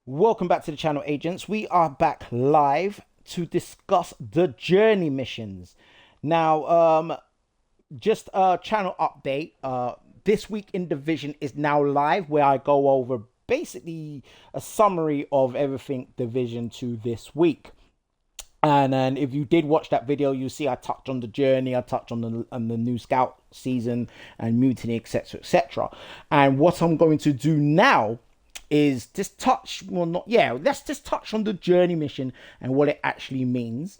Welcome back to the channel, agents. We are back live to discuss the journey missions. Now, just a channel update. This week in Division is now live, where I go over basically a summary of everything Division 2 this week. And if you did watch that video, you see I touched on the journey, I touched on the new scout season and mutiny, etc, etc. And what I'm going to do now is just touch, well, not, yeah, let's just touch on the journey mission and what it actually means.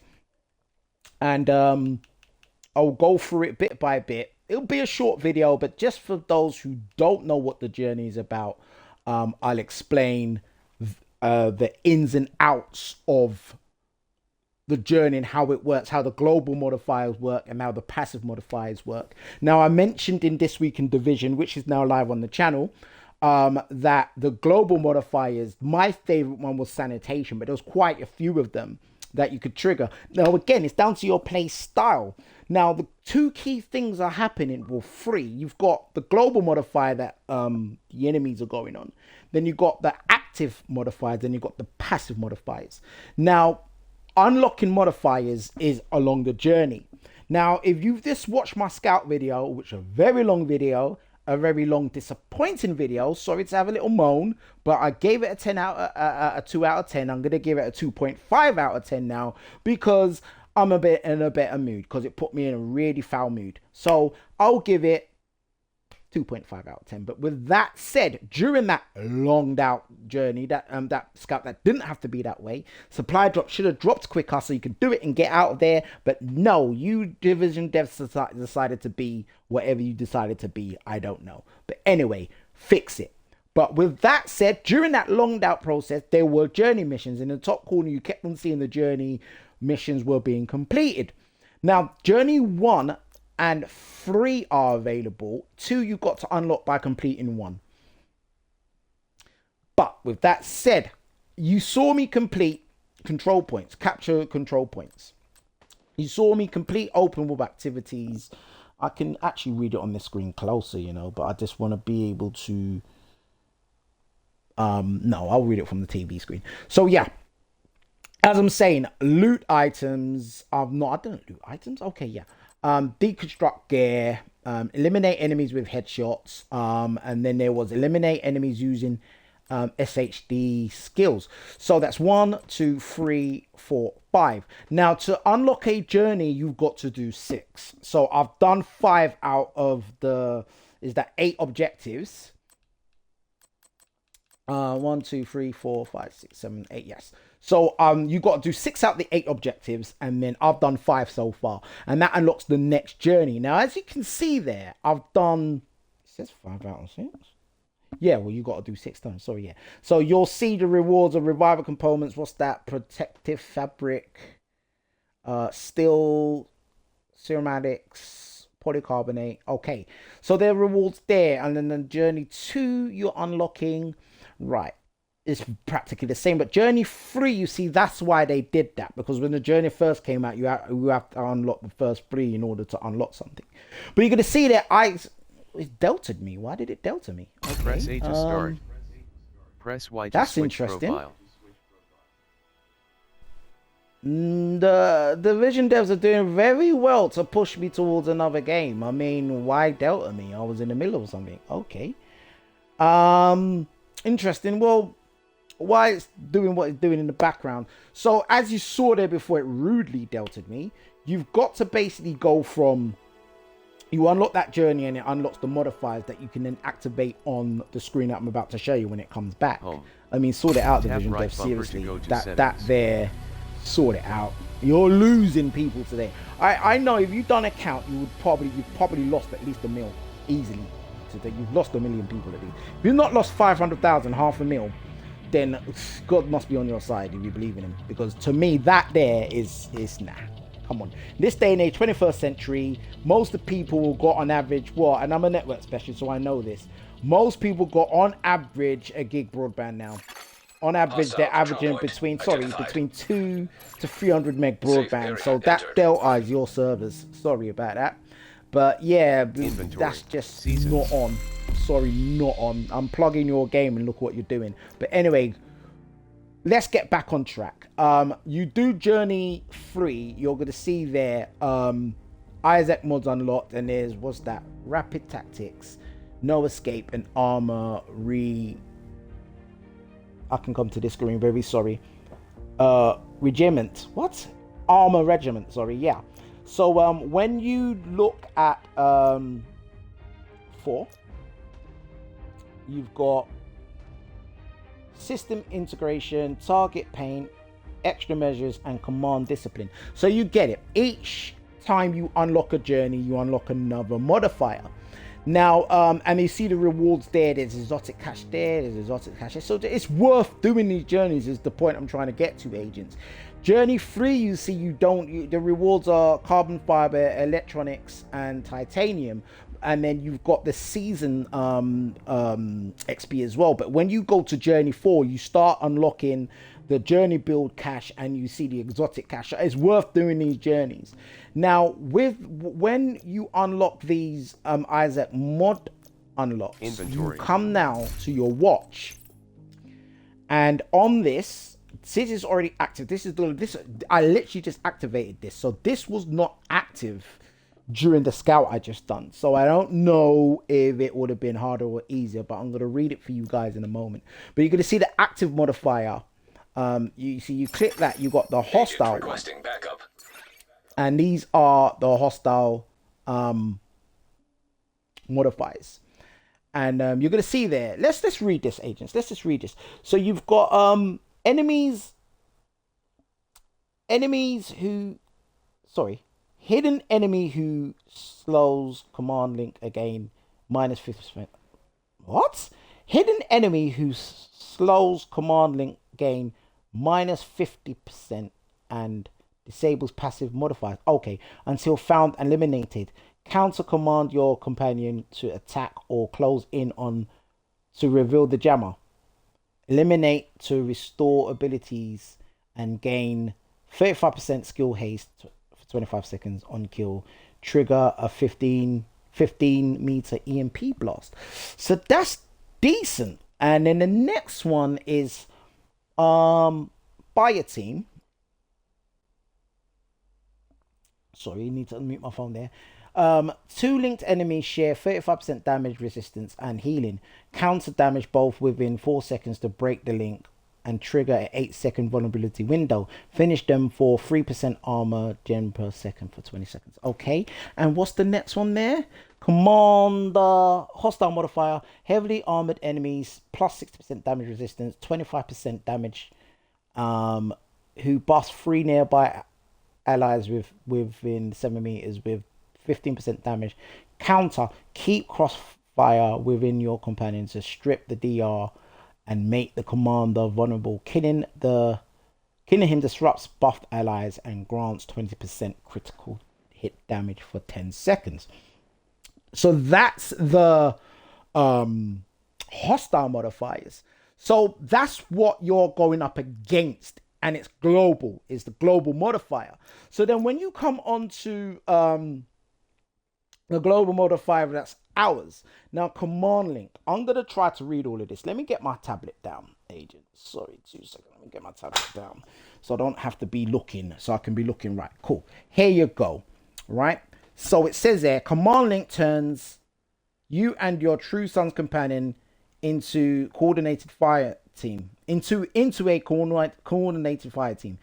And I'll go through it bit by bit. It'll be a short video, but just for those who don't know what the journey is about, I'll explain the ins and outs of the journey and how it works, how the global modifiers work and how the passive modifiers work. Now, I mentioned in This Week in Division, which is now live on the channel, that the global modifiers, my favorite one was sanitation, but there was quite a few of them that you could trigger. Now, again, it's down to your play style. Now, the two key things are happening, well, three. You've got the global modifier that the enemies are going on. Then you've got the active modifiers, then you've got the passive modifiers. Now, unlocking modifiers is along the journey. Now, if you've just watched my scout video, which is a very long video, a very long disappointing video, sorry to have a little moan, but I gave it a 10 out a 2 out of 10. I'm gonna give it a 2.5 out of 10 now, because I'm a bit in a better mood, because it put me in a really foul mood. So I'll give it 2.5 out of 10. But with that said, during that longed out journey, that scout that didn't have to be that way, supply drop should have dropped quicker so you could do it and get out of there. But no, you Division devs decided to be whatever you decided to be. I don't know. But anyway, fix it. But with that said, during that longed out process, there were journey missions. In the top corner, you kept on seeing the journey missions were being completed. Now, journey 1 and 3 are available. 2 you got to unlock by completing 1. But with that said, you saw me complete control points, capture control points. You saw me complete open world activities. I can actually read it on the screen closer, you know, but I just want to be able to no, I'll read it from the TV screen. So yeah, as I'm saying, loot items. I don't loot items. Okay, yeah. Deconstruct gear, eliminate enemies with headshots, and then there was eliminate enemies using SHD skills. So that's 1, 2, 3, 4, 5. Now, to unlock a journey, you've got to do 6. So I've done 5 out of the 8 objectives. 1, 2, 3, 4, 5, 6, 7, 8. Yes. So you got to do 6 out of the 8 objectives, and then I've done 5 so far, and that unlocks the next journey. Now, as you can see there, I've done, it says 5 out of 6. Yeah, well, you got to do 6 times. Sorry, yeah. So you'll see the rewards of revival components. What's that? Protective fabric, steel, ceramics, polycarbonate. Okay, so there are rewards there, and then the journey 2 you're unlocking. Right, it's practically the same, but journey 3, you see, that's why they did that, because when the journey first came out, you have to unlock the first 3 in order to unlock something. But you're gonna see that it deltaed me. Why did it delta me? Okay. Press A to start. Press Y to that's switch interesting. profile. The Division devs are doing very well to push me towards another game. I mean, why delta me? I was in the middle of something. Okay. Interesting. Well, why it's doing what it's doing in the background. So as you saw there before, it rudely delted me. You've got to basically go from, you unlock that journey and it unlocks the modifiers that you can then activate on the screen that I'm about to show you when it comes back. I mean, sort it out, Division right dev, seriously. That settings. there, sort it out. You're losing people today. I know if you've done a count, you've probably lost at least 1 mil easily today. You've lost 1 million people at least. If you've not lost 500,000, 500,000, then God must be on your side if you believe in him. Because to me, that there is nah. Come on. This day and age, 21st century, most of the people got on average, what? And I'm a network specialist, so I know this. Most people got on average a gig broadband now. On average, they're averaging between 2 to 300 meg broadband. So that delta is your servers. Sorry about that. But yeah, that's just not on. Sorry, not on. I'm plugging your game and look what you're doing. But anyway, let's get back on track. You do journey 3. You're gonna see there Isaac mods unlocked, and there's what's that? Rapid tactics, no escape, and armor I can come to this screen, very sorry. Regiment. What? Armor regiment, sorry, yeah. So when you look at 4, you've got system integration, target paint, extra measures, and command discipline. So you get it. Each time you unlock a journey, you unlock another modifier. Now, and you see the rewards there. There's exotic cash there. There's exotic cash there. So it's worth doing these journeys. Is the point I'm trying to get to, agents. Journey 3, you see, the rewards are carbon fiber, electronics, and titanium. And then you've got the season XP as well. But when you go to journey 4, you start unlocking the journey build cash, and you see the exotic cash. It's worth doing these journeys. Now, when you unlock these Isaac mod unlocks, inventory, you come now to your watch, and on this is already active. I literally just activated this, so this was not active during the scout I just done. So I don't know if it would have been harder or easier, but I'm gonna read it for you guys in a moment. But you're gonna see the active modifier. You see, you click that, you got the hostile requesting backup. And these are the hostile modifiers. And you're gonna see there. Let's read this, agents. Let's just read this. So you've got enemies who, sorry, hidden enemy who slows command link again minus 50%. What? Hidden enemy who slows command link gain minus 50% and disables passive modifiers. Okay, until found and eliminated. Counter command your companion to attack or close in on to reveal the jammer. Eliminate to restore abilities and gain 35% skill haste for 25 seconds on kill. Trigger a 15 meter EMP blast. So that's decent. And then the next one is buy a team. Sorry, you need to unmute my phone there. 2 linked enemies share 35% damage resistance and healing. Counter damage both within 4 seconds to break the link and trigger an 8-second vulnerability window. Finish them for 3% armor gen per second for 20 seconds. Okay, and what's the next one there? Commander hostile modifier, heavily armored enemies plus 60% damage resistance, 25% damage, who buffs 3 nearby allies within 7 meters with 15% damage. Counter, keep crossfire within your companion to strip the DR and make the commander vulnerable. Killing him disrupts buffed allies and grants 20% critical hit damage for 10 seconds. So that's the hostile modifiers. So that's what you're going up against, and it's global. It's the global modifier. So then when you come on to the global modifier, that's ours. Now, command link. I'm going to try to read all of this. Let me get my tablet down, agent. Sorry, 2 seconds. Let me get my tablet down so I don't have to be looking, so I can be looking right. Cool. Here you go. Right? So it says there, command link turns you and your true son's companion into coordinated fire team. Into a coordinated fire team.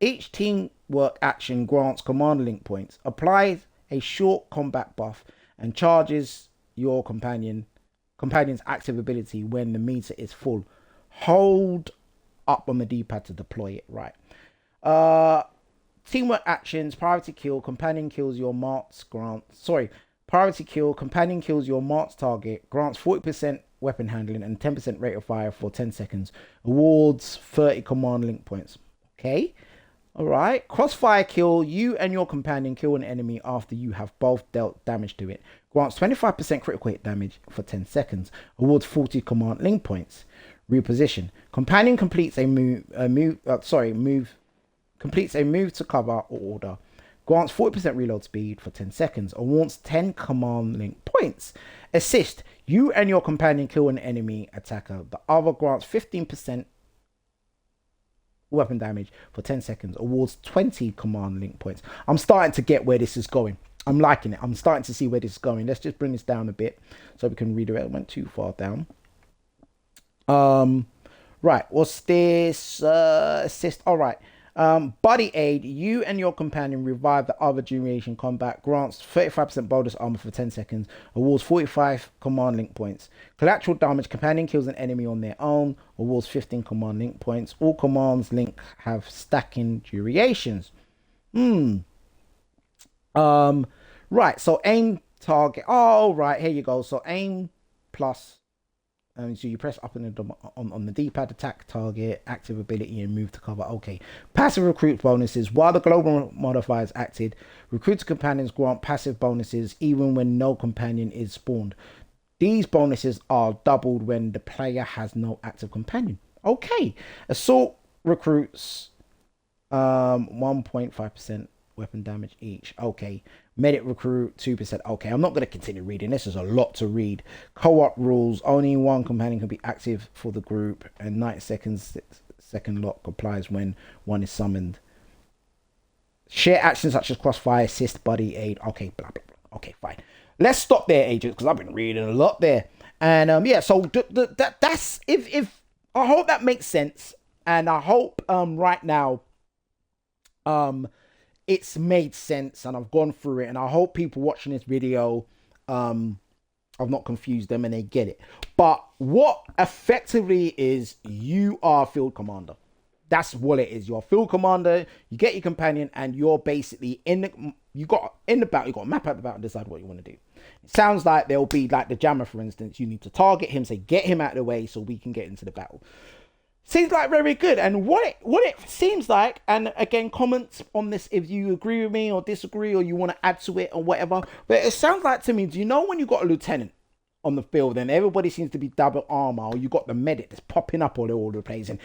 Each teamwork action grants command link points. Applies a short combat buff and charges your companion's active ability when the meter is full. Hold up on the D-pad to deploy it. Right. Teamwork actions, priority kill, companion kills your marked priority kill, companion kills your marked target, grants 40% weapon handling and 10% rate of fire for 10 seconds, awards 30 command link points. Okay. All right. Crossfire kill, you and your companion kill an enemy after you have both dealt damage to it. Grants 25% critical hit damage for 10 seconds. Awards 40 command link points. Reposition. Companion completes a move to cover or order. Grants 40% reload speed for 10 seconds. Awards 10 command link points. Assist. You and your companion kill an enemy attacker. The other grants 15% weapon damage for 10 seconds. Awards 20 command link points. I'm starting to get where this is going. I'm liking it. I'm starting to see where this is going. Let's just bring this down a bit so we can read it. It went too far down. Right, what's this? Assist. All right. Buddy aid. You and your companion revive the other duration combat. Grants 35% bonus armor for 10 seconds. Awards 45 command link points. Collateral damage. Companion kills an enemy on their own. Awards 15 command link points. All commands link have stacking durations. Right, so aim target. Oh, right, here you go. So aim plus. So you press up on the D-pad, attack target, active ability, and move to cover. Okay. Passive recruit bonuses. While the global modifier is active, recruited companions grant passive bonuses even when no companion is spawned. These bonuses are doubled when the player has no active companion. Okay. Assault recruits 1.5% weapon damage each. Okay. Medic recruit 2%. Okay, I'm not going to continue reading. This is a lot to read. Co-op rules. Only one companion can be active for the group, and 90 seconds second lock applies when one is summoned. Share actions such as crossfire, assist, buddy, aid. Okay, blah, blah, blah. Okay, fine. Let's stop there, agents, because I've been reading a lot there. And yeah, so that's if I hope that makes sense, and I hope right now it's made sense and I've gone through it, and I hope people watching this video I've not confused them and they get it. But what effectively is, you are field commander. That's what it is. You're a field commander, you get your companion, and you're basically in the battle. You got to map out the battle and decide what you want to do. It sounds like there'll be, like the jammer, for instance, you need to target him, say get him out of the way so we can get into the battle. Seems like very good. And what it seems like, and again, comments on this if you agree with me or disagree or you want to add to it or whatever, but it sounds like to me, do you know when you got a lieutenant on the field and everybody seems to be double armor, or you got the medic that's popping up all over the place, and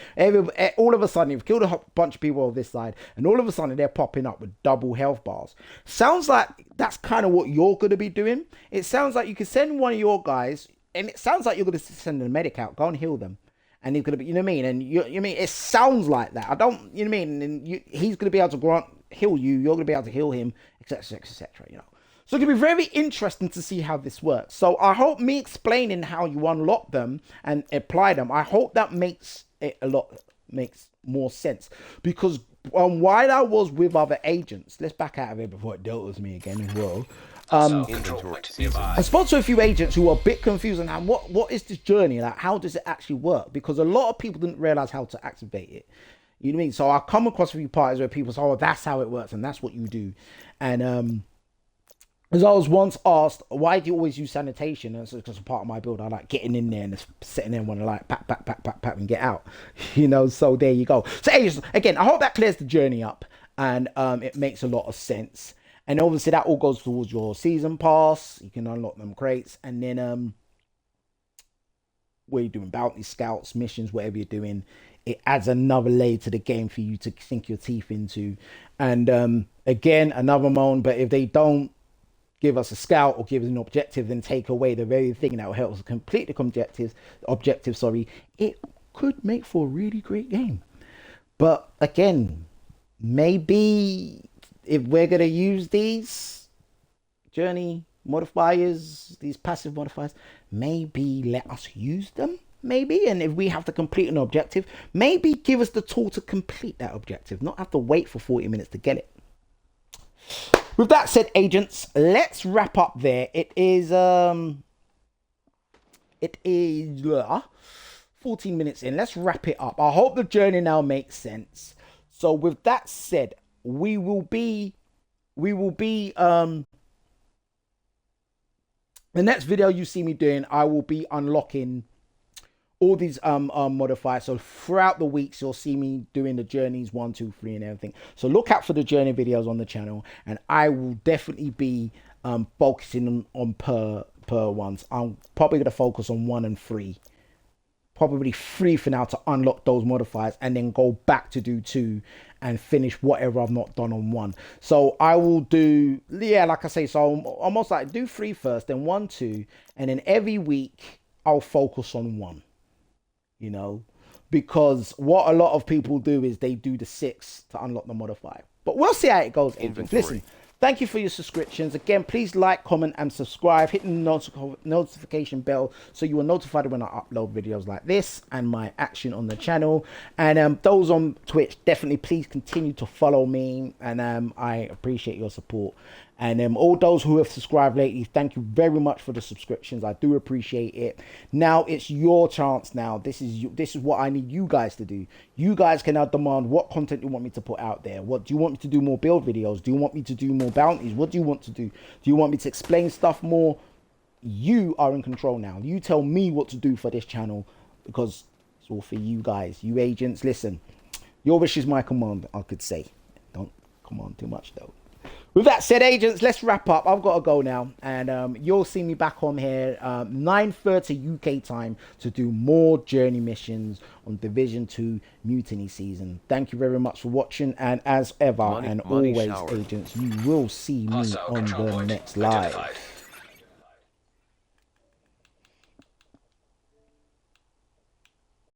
all of a sudden you've killed a bunch of people on this side and all of a sudden they're popping up with double health bars? Sounds like that's kind of what you're going to be doing. It sounds like you can send one of your guys, and it sounds like you're going to send a medic out, go and heal them. And he's going to be, you know what I mean? And you mean, it sounds like that. I don't, you know what I mean? And he's going to be able to heal you. You're going to be able to heal him, etc., etc., you know. So it's going to be very interesting to see how this works. So I hope me explaining how you unlock them and apply them, I hope that makes more sense. Because while I was with other agents, let's back out of it before it dealt with me again as well. I spoke to a few agents who were a bit confused on what is this journey, like how does it actually work, because a lot of people didn't realize how to activate it, you know what I mean? So I come across a few parties where people say, oh, that's how it works and that's what you do. And as I was once asked, why do you always use sanitation? And it's because a part of my build, I like getting in there and just sitting there and want to like pat and get out, you know. So there you go. So agents, again, I hope that clears the journey up, and it makes a lot of sense. And obviously that all goes towards your season pass. You can unlock them crates. And then where you're doing bounty scouts, missions, whatever you're doing, it adds another layer to the game for you to sink your teeth into. And again, another moan, but if they don't give us a scout or give us an objective, then take away the very thing that will help us complete the objective, it could make for a really great game. But again, maybe if we're going to use these journey modifiers, these passive modifiers, maybe let us use them, maybe. And if we have to complete an objective, maybe give us the tool to complete that objective, not have to wait for 40 minutes to get it. With that said, agents, let's wrap up there. It is 14 minutes in. Let's wrap it up. I hope the journey now makes sense. So with that said, we will be the next video you see me doing, I will be unlocking all these modifiers. So throughout the weeks you'll see me doing the journeys 1, 2, 3 and everything. So look out for the journey videos on the channel, and I will definitely be focusing on per ones. I'm probably going to focus on 1 and 3, probably 3 for now, to unlock those modifiers, and then go back to do 2 and finish whatever I've not done on 1. So I will do, yeah, like I say, so almost like do 3 first, then 1, 2, and then every week I'll focus on 1, you know. because what a lot of people do is they do the 6 to unlock the modifier. But we'll see how it goes, agents. Listen, thank you for your subscriptions. Again, please like, comment, and subscribe. Hit the notification bell so you are notified when I upload videos like this and my action on the channel. And those on Twitch, definitely please continue to follow me. And I appreciate your support. And all those who have subscribed lately, thank you very much for the subscriptions. I do appreciate it. Now it's your chance. Now this is what I need you guys to do. You guys can now demand what content you want me to put out there. What do you want me to do? More build videos? Do you want me to do more bounties? What do you want to do? Do you want me to explain stuff more? You are in control now. You tell me what to do for this channel, because it's all for you guys. You agents, listen. Your wish is my command, I could say. Don't command too much though. With that said, agents, let's wrap up. I've got to go now. And you'll see me back on here 9:30 UK time to do more journey missions on Division 2 Mutiny season. Thank you very much for watching. And as ever and always, agents, you will see me on the next live.